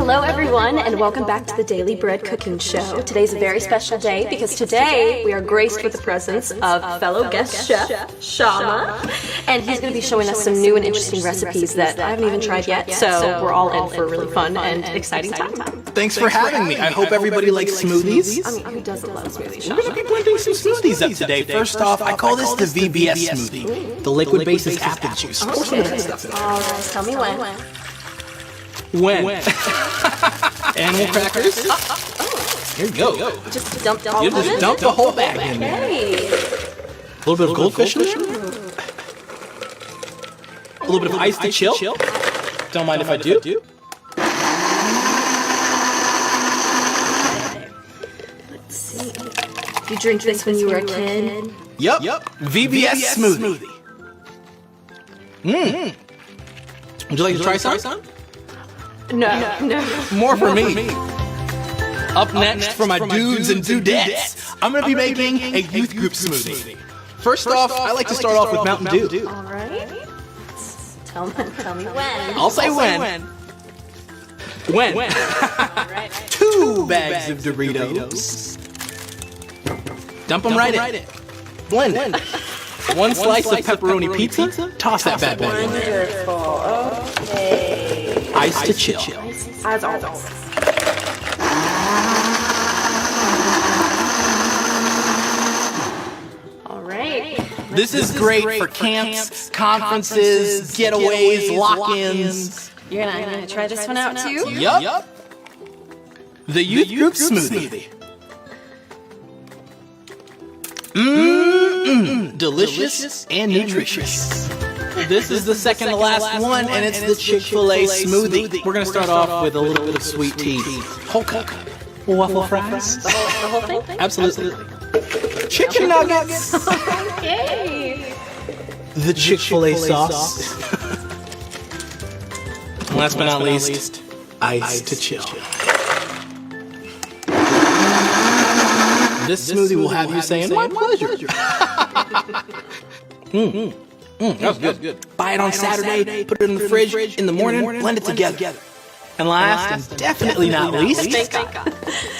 Hello everyone, and welcome back to the Daily Bread Cooking Show. Today's a very special day because today we are graced with the presence of fellow guest chef, Shama, and he's going to be showing us some new and interesting recipes that I haven't even tried yet, so we're all in for a really fun and exciting time. Thanks for having me. I hope everybody likes smoothies. I mean, who doesn't love smoothies, We're going to be blending some smoothies up today. First off, I call this the VBS smoothie. The liquid base is apple juice. All right, tell me when. When? Animal crackers. Here you go. Just dump You just dump the whole bag in there. Hey. A little bit of goldfish in there. A little bit of ice to chill. Don't mind if I do. Let's see. You drink this when you were a kid? Yep. VBS smoothie. Would you like to try some? No. More for me. Up next for my dudes and dudettes, I'm going to be making a youth group smoothie. First off, I like to start off with Mountain Dew. All right. Tell me when. I'll say when. When? 2 bags of Doritos. Dump them right in. Blend it. 1 slice of pepperoni pizza. Toss that bad boy in there. Wonderful. Okay. Ice to chill. As always. All right. This is great for camps, conferences, getaways, lock-ins. You're gonna try this one out too? Yup. The youth group smoothie. Delicious and nutritious. This is the second to last one, and it's the Chick-fil-A smoothie. We're going to start off with a little bit of sweet tea. Whole cup. Waffle fries. The whole thing? Absolutely. Chicken nuggets. Okay. The Chick-fil-A sauce. And last but not least, ice to chill. This smoothie will have you saying, my pleasure. That's good. Buy it on Saturday, put it in the fridge, in the morning, blend it together. And last, and definitely not least,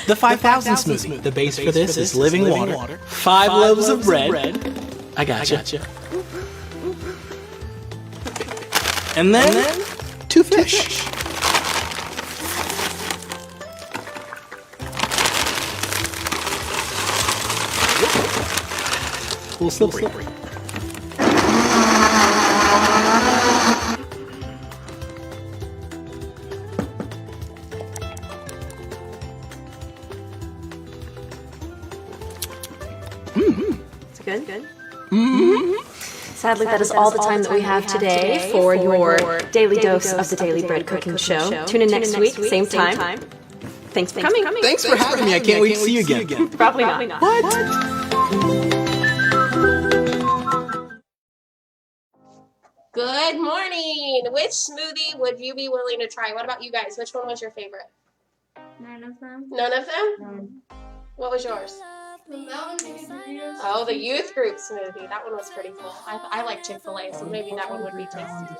the 5,000 smoothie. The base for this is living water, 5 loaves of bread. I gotcha. And then 2 fish. A little slippery. It's good. Sadly, that is all the time that we have today for your daily dose of the Daily Bread Cooking Show. Tune in next week, same time. Thanks for coming. Thanks for having me. I can't wait to see you again. Probably not. What? Good morning. Which smoothie would you be willing to try? What about you guys? Which one was your favorite? None of them. None of them? No. What was yours? Oh, the youth group smoothie. That one was pretty cool. I like Chick-fil-A, so maybe that one would be tasty.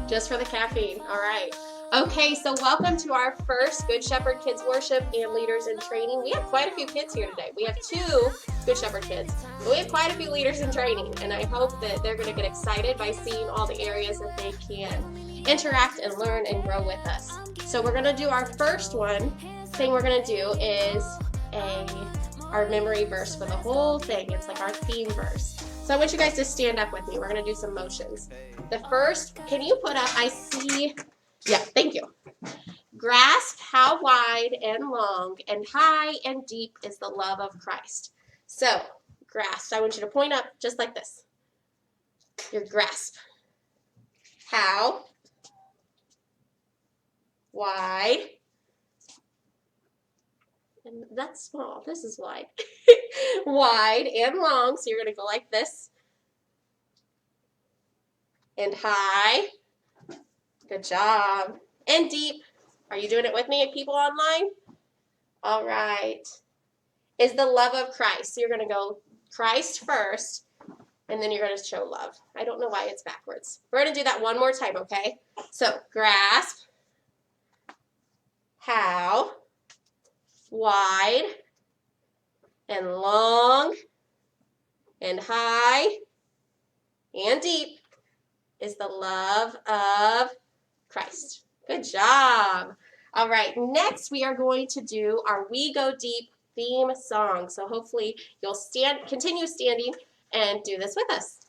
Just for the caffeine. All right. Okay, so welcome to our first Good Shepherd Kids Worship and Leaders in Training. We have quite a few kids here today. We have 2 Good Shepherd kids, but we have quite a few leaders in training, and I hope that they're going to get excited by seeing all the areas that they can interact and learn and grow with us. So we're going to do our first one. Thing we're going to do is our memory verse for the whole thing. It's like our theme verse. So I want you guys to stand up with me. We're going to do some motions. The first, can you put up, I see, yeah, thank you. Grasp how wide and long and high and deep is the love of Christ. So, grasp. I want you to point up just like this. Your grasp. How wide. And that's small. This is wide. Wide and long. So you're going to go like this. And high. Good job. And deep. Are you doing it with me, people online? All right. Is the love of Christ. So you're going to go Christ first, and then you're going to show love. I don't know why it's backwards. We're going to do that one more time, okay? So grasp how wide and long and high and deep is the love of Christ. Good job. All right, next we are going to do our We Go Deep theme song. So hopefully you'll continue standing and do this with us.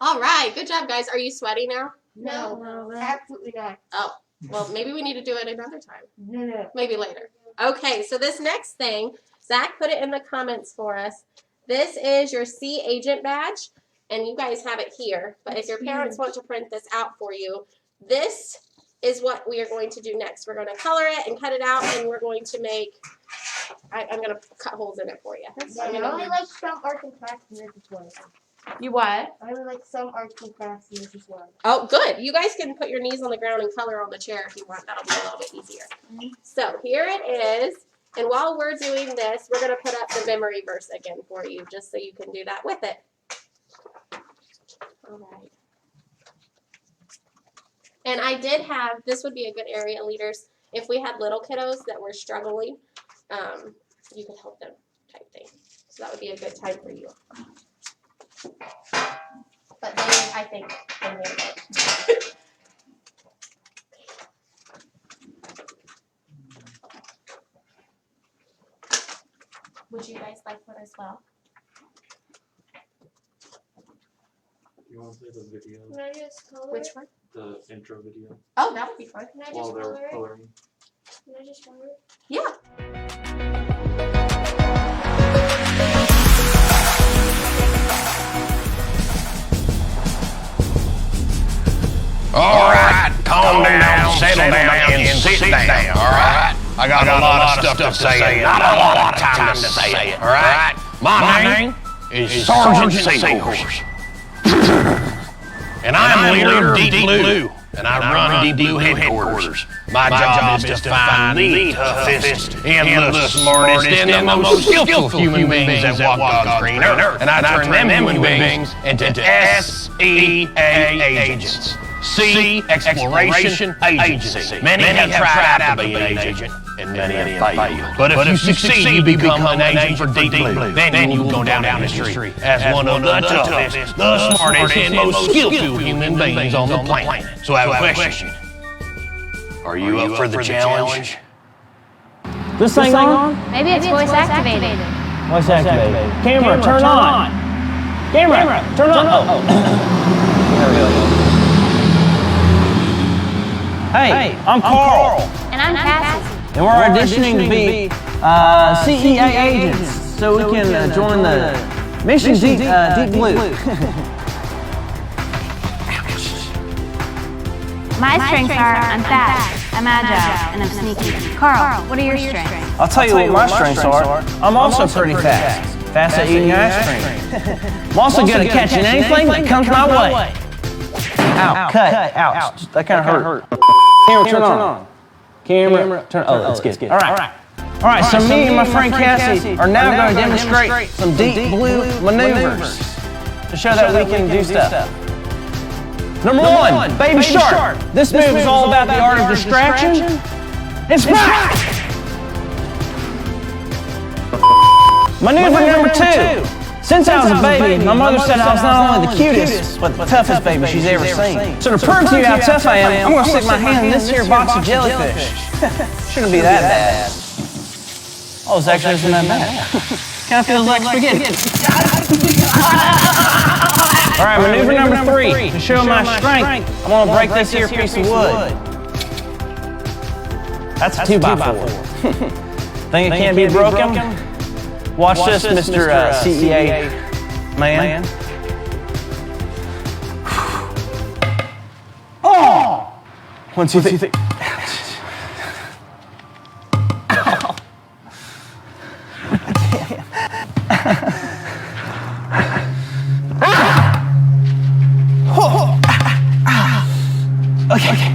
All right, good job, guys. Are you sweaty now? No, absolutely not. Oh, well, maybe we need to do it another time. No. Maybe later. Okay, so this next thing, Zach put it in the comments for us. This is your C Agent badge, and you guys have it here. But if your parents want to print this out for you, this is what we are going to do next. We're going to color it and cut it out, and we're going to make, I'm going to cut holes in it for you. I only like some arts and crafts, and this is one of them. You what? I only like some arts and crafts, and this is one. Oh, good. You guys can put your knees on the ground and color on the chair if you want. That'll be a little bit easier. So here it is. And while we're doing this, we're going to put up the memory verse again for you, just so you can do that with it. All right. And I did have, this would be a good area, leaders, if we had little kiddos that were struggling, you could help them type thing. So that would be a good time for you. But they, I think, can handle it. Would you guys like one as well? You want to play the video? Can I just color Which it? one? The intro video? Oh, that would be fun. Can I While just they're color it? coloring. Can I just color it? Yeah. calm down, settle down, and sit down, all right? I got a lot of stuff to say, not a lot of time to say it, all right? My name is Sergeant Seahorse. And I'm leader of Deep Blue, and I run Deep Blue headquarters. My job is to find the toughest and the smartest and the most skillful human beings that walk God's green earth. And I turn them human beings into SEA agents. Sea Exploration Agency. Many have tried out to be an agent, and many have failed. But if you succeed, you become an agent for Deep Blue. Then you go down the street as one of the toughest, the smartest, and most skillful human beings on the planet. So I have a question. Are you up for the challenge? This thing on? Maybe it's voice activated. Voice activated. Camera, turn on. Camera, turn on. Oh. There we go. Hey, I'm Carl. And I'm Cassie. And we're auditioning to be CEA agents so we can join the Mission Deep Blue. My strengths are I'm fast, I'm agile, and I'm sneaky. Carl, what are your strengths? I'll tell you what my strengths are. I'm also pretty fast. Fast at eating ice cream. I'm also good at catching anything that comes my way. Ow, cut, ouch. That kind of hurt. Camera, turn on. Camera, turn on. Oh, that's good. All right, so me and my friend Cassie are now going to demonstrate some Deep Blue maneuvers to show that we can do stuff. Number one, Baby Shark. This move is all about the art of distraction. It's back! Maneuver number two. Since I was a baby, my mother said I was not only the cutest, but the toughest baby she's ever seen. So to prove to you how tough I am, I'm going to stick my hand in this here box of jellyfish. Shouldn't be that bad. Oh, it's actually isn't that bad. Kind of feels like spaghetti. All right, maneuver number three. To show my strength, I'm going to break this here piece of wood. That's a 2x4. Think it can't be broken? Watch this, Mr. CEA man. Oh! 1, 2, 3. Okay.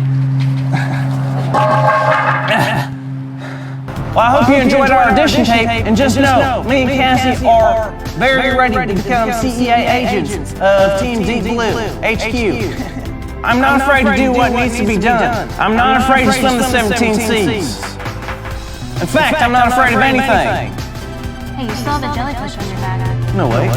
Well, I hope you enjoyed our audition tape, and just know, me and Cassie are very ready to become CEA agents of Team Deep Blue, HQ. I'm not afraid to do what needs to be done. I'm not afraid to swim the 17 seas. In fact, I'm not afraid of anything. Hey, you still have a jellyfish on your back. No way.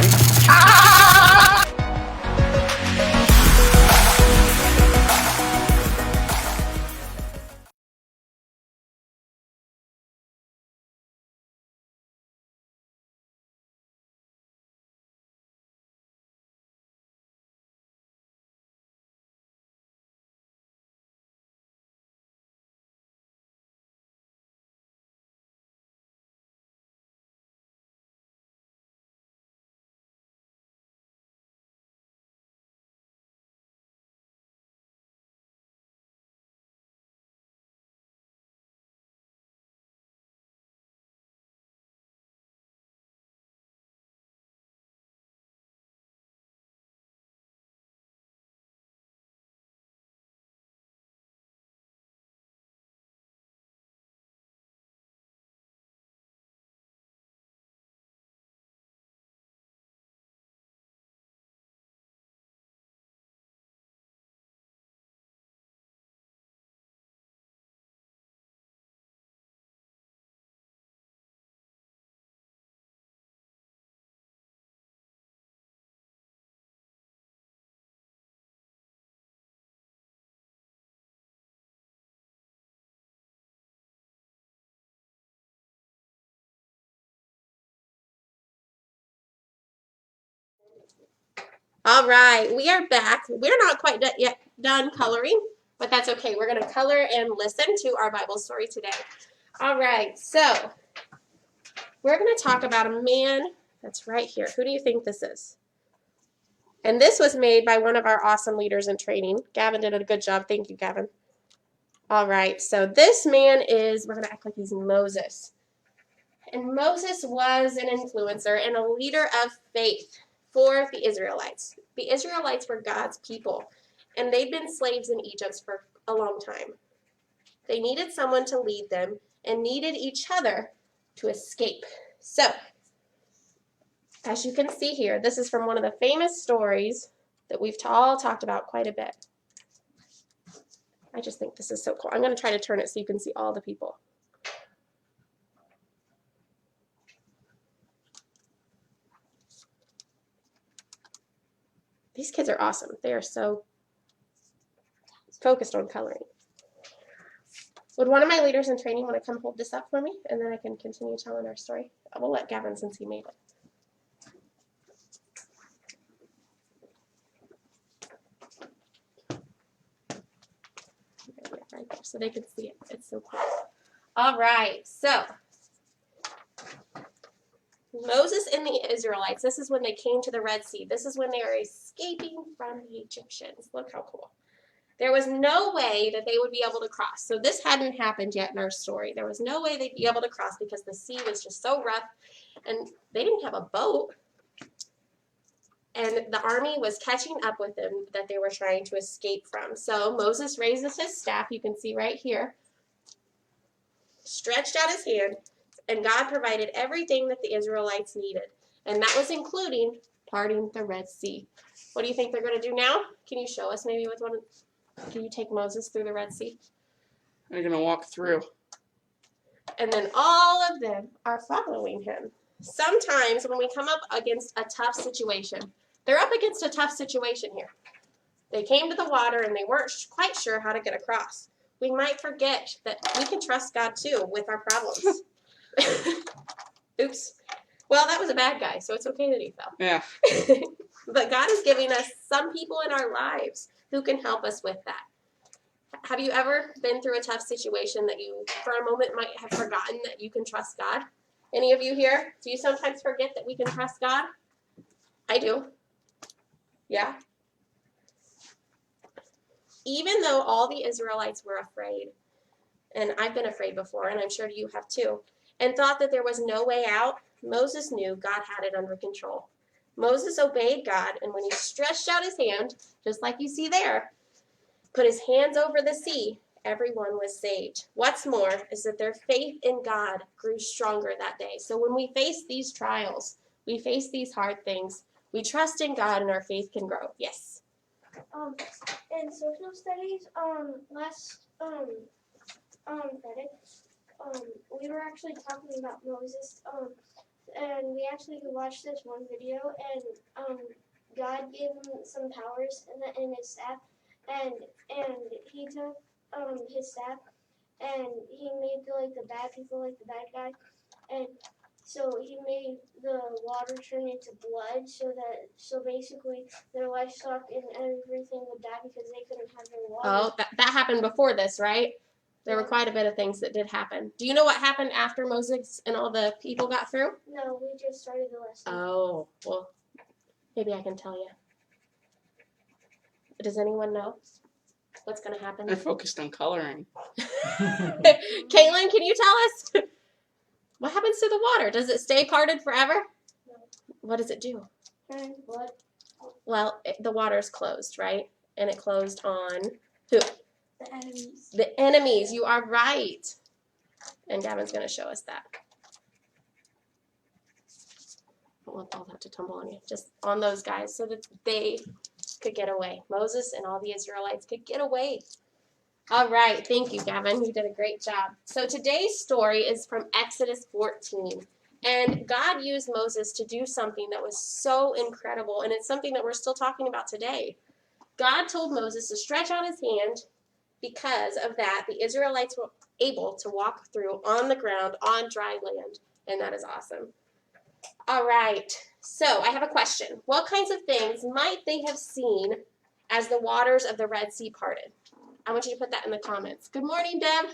All right, we are back. We're not quite yet done coloring, but that's okay. We're going to color and listen to our Bible story today. All right, so we're going to talk about a man that's right here. Who do you think this is? And this was made by one of our awesome leaders in training. Gavin did a good job. Thank you, Gavin. All right, so this man is, we're going to act like he's Moses. And Moses was an influencer and a leader of faith for the Israelites. The Israelites were God's people, and they'd been slaves in Egypt for a long time. They needed someone to lead them and needed each other to escape. So, as you can see here, this is from one of the famous stories that we've all talked about quite a bit. I just think this is so cool. I'm going to try to turn it so you can see all the people. These kids are awesome. They are so focused on coloring. Would one of my leaders in training want to come hold this up for me? And then I can continue telling our story. I will let Gavin since he made it. Right there so they can see it. It's so cool. All right, so Moses and the Israelites, this is when they came to the Red Sea. This is when they are escaping from the Egyptians. Look how cool. There was no way that they would be able to cross. So this hadn't happened yet in our story. There was no way they'd be able to cross because the sea was just so rough and they didn't have a boat. And the army was catching up with them that they were trying to escape from. So Moses raises his staff, you can see right here, stretched out his hand, and God provided everything that the Israelites needed. And that was including parting the Red Sea. What do you think they're going to do now? Can you show us maybe with one? Can you take Moses through the Red Sea? They're going to walk through. And then all of them are following him. Sometimes when we come up against a tough situation, they're up against a tough situation here. They came to the water and they weren't quite sure how to get across. We might forget that we can trust God too with our problems. Oops. Well, that was a bad guy, so it's okay that he fell. Yeah. But God is giving us some people in our lives who can help us with that. Have you ever been through a tough situation that you, for a moment, might have forgotten that you can trust God? Any of you here? Do you sometimes forget that we can trust God? I do. Yeah. Even though all the Israelites were afraid, and I've been afraid before, and I'm sure you have too, and thought that there was no way out, Moses knew God had it under control. Moses obeyed God, and when he stretched out his hand, just like you see there, put his hands over the sea, everyone was saved. What's more is that their faith in God grew stronger that day. So when we face these trials, we face these hard things, we trust in God and our faith can grow. Yes? In social studies, last Friday, we were actually talking about Moses, and we actually watched this one video, and God gave him some powers in his staff, and he took his staff, and he made the bad people like the bad guy, and so he made the water turn into blood, so basically their livestock and everything would die because they couldn't have their water. Oh, that happened before this, right? There were quite a bit of things that did happen. Do you know what happened after Moses and all the people got through? No, we just started the lesson. Oh, well, maybe I can tell you. Does anyone know what's going to happen? They're focused on coloring. Caitlin, can you tell us? What happens to the water? Does it stay parted forever? No. What does it do? Turn into blood. Well, the water's closed, right? And it closed on who? The enemies. The enemies. You are right. And Gavin's going to show us that. I don't want all that to tumble on you. Just on those guys so that they could get away. Moses and all the Israelites could get away. All right. Thank you, Gavin. You did a great job. So today's story is from Exodus 14. And God used Moses to do something that was so incredible. And it's something that we're still talking about today. God told Moses to stretch out his hand. Because of that, the Israelites were able to walk through on the ground on dry land. And that is awesome. All right. So I have a question. What kinds of things might they have seen as the waters of the Red Sea parted? I want you to put that in the comments. Good morning, Deb.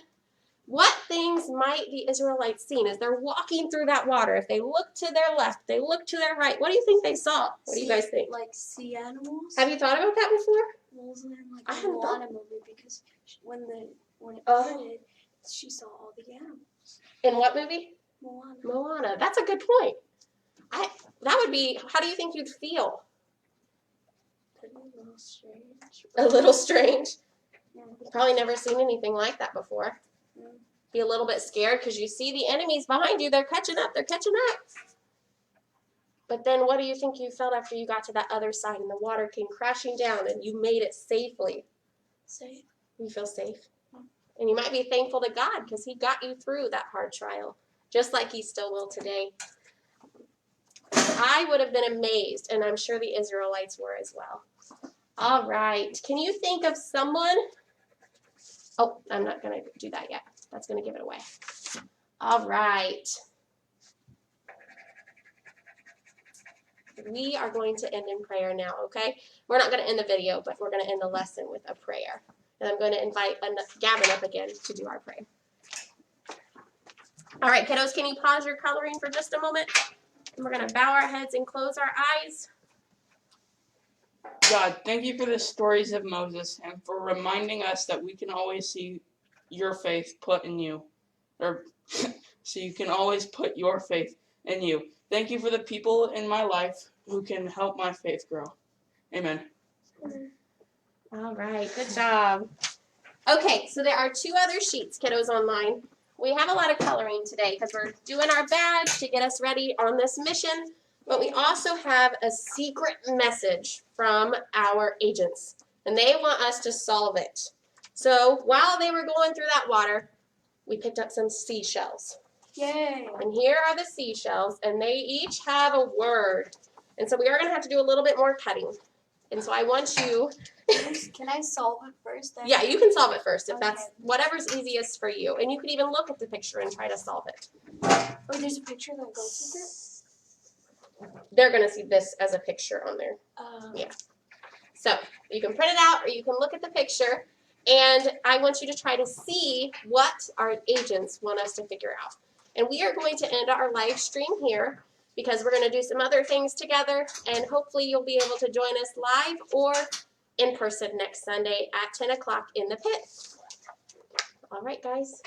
What things might the Israelites seen as they're walking through that water? If they look to their left, they look to their right, what do you think they saw? What do you guys think? Like sea animals. Have you thought about that before? Wolves and I like hadn't a thought- lot of movie because when when it Oh. flooded, she saw all the animals. In what movie? Moana. Moana. That's a good point. That would be, how do you think you'd feel? Could be a little strange. A little strange. Yeah. You've probably never seen anything like that before. Yeah. Be a little bit scared because you see the enemies behind you. They're catching up. They're catching up. But then what do you think you felt after you got to that other side and the water came crashing down and you made it safely? Safe. You feel safe. And you might be thankful to God because he got you through that hard trial, just like he still will today. I would have been amazed, and I'm sure the Israelites were as well. All right. Can you think of someone? Oh, I'm not going to do that yet. That's going to give it away. All right. We are going to end in prayer now, okay? We're not going to end the video, but we're going to end the lesson with a prayer. And I'm going to invite Gavin up again to do our prayer. All right, kiddos, can you pause your coloring for just a moment? And we're going to bow our heads and close our eyes. God, thank you for the stories of Moses and for reminding us that we can always see your faith put in you. Or so you can always put your faith in you. Thank you for the people in my life who can help my faith grow. Amen. All right, good job. Okay, so there are 2 other sheets, kiddos, online. We have a lot of coloring today because we're doing our badge to get us ready on this mission, but we also have a secret message from our agents, and they want us to solve it. So while they were going through that water, we picked up some seashells. Yay. And here are the seashells, and they each have a word. And so we are going to have to do a little bit more cutting. And so I want you... Can I solve it first? Yeah, you can solve it first if Okay. that's whatever's easiest for you. And you could even look at the picture and try to solve it. Oh, there's a picture that goes with it? They're going to see this as a picture on there. Yeah. So you can print it out or you can look at the picture. And I want you to try to see what our agents want us to figure out. And we are going to end our live stream here because we're going to do some other things together. And hopefully you'll be able to join us live or in person next Sunday at 10 o'clock in the pit. All right, guys.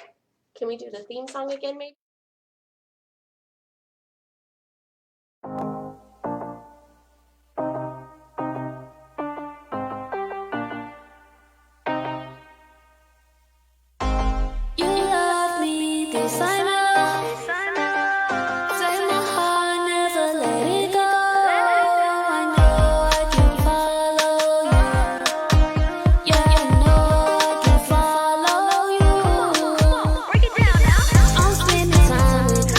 Can we do the theme song again, maybe? You love me, this I know. Take my heart, never let it go. I know I can follow you. Yeah, I know I can follow you. Break it down now. I'm spending time with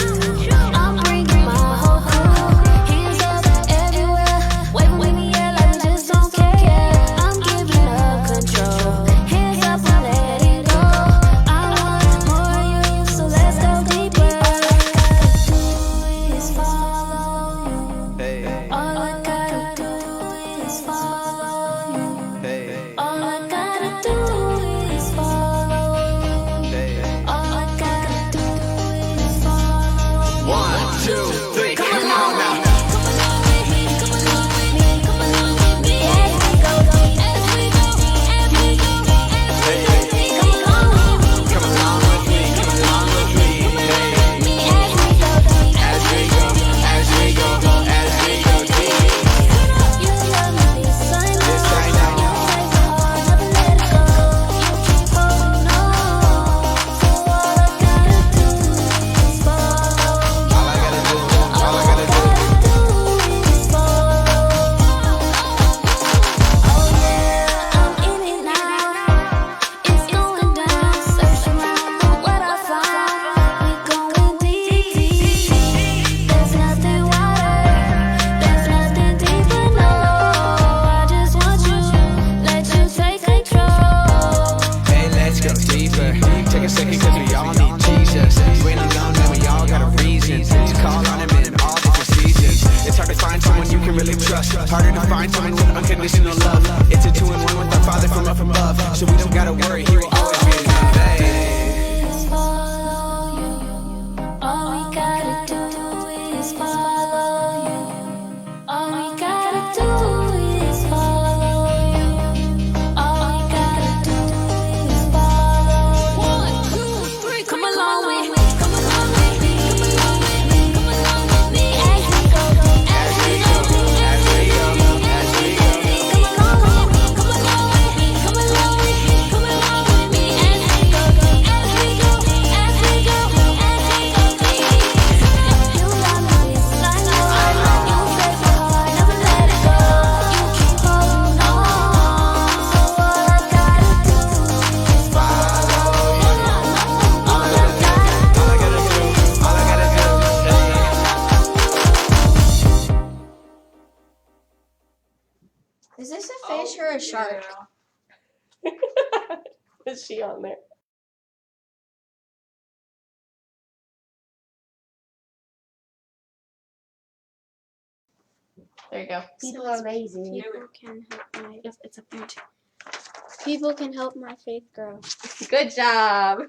you. I'm bringing my whole crew. Hands up everywhere, waving with me, yeah, like we just don't care. I'm giving up control. Hands up and let it go. I want more of you, so let's go deeper. All I gotta do is follow you. All I gotta do is follow you. All I gotta do is follow you. 1, 2, 3, come on now. Come along with me, come along with me, come along with me. As we go, as we go, as we go, as we go. Come along with me, Come along with me, come along with me. as we go, As we go, as we go, as we go deep. you love me, this I know. This I know. You take my heart, never let it go. You keep holding on. So all I gotta do is follow you. All I gotta do, all I gotta do. is follow. Oh yeah, I'm in it now. It's going down. Search around for what I find. We going deep. There's nothing wider. There's nothing deeper. No, I just want you. Let you take control. Hey, let's go deeper. Take a second, cause we all need Jesus. You ain't alone, and we all got a reason to call on him in all different seasons. It's hard to find someone you can really trust. Harder to find someone with unconditional love. It's a 2-in-1 with our Father from up above. So we don't gotta worry, he will always be enough. Hey. Is follow you. All we gotta do is follow you. All we gotta do is follow you. All we gotta do is follow you. fish or a shark? Is she on there? There you go. People are amazing. People can help my It's up there too. people can help my faith grow. Good job.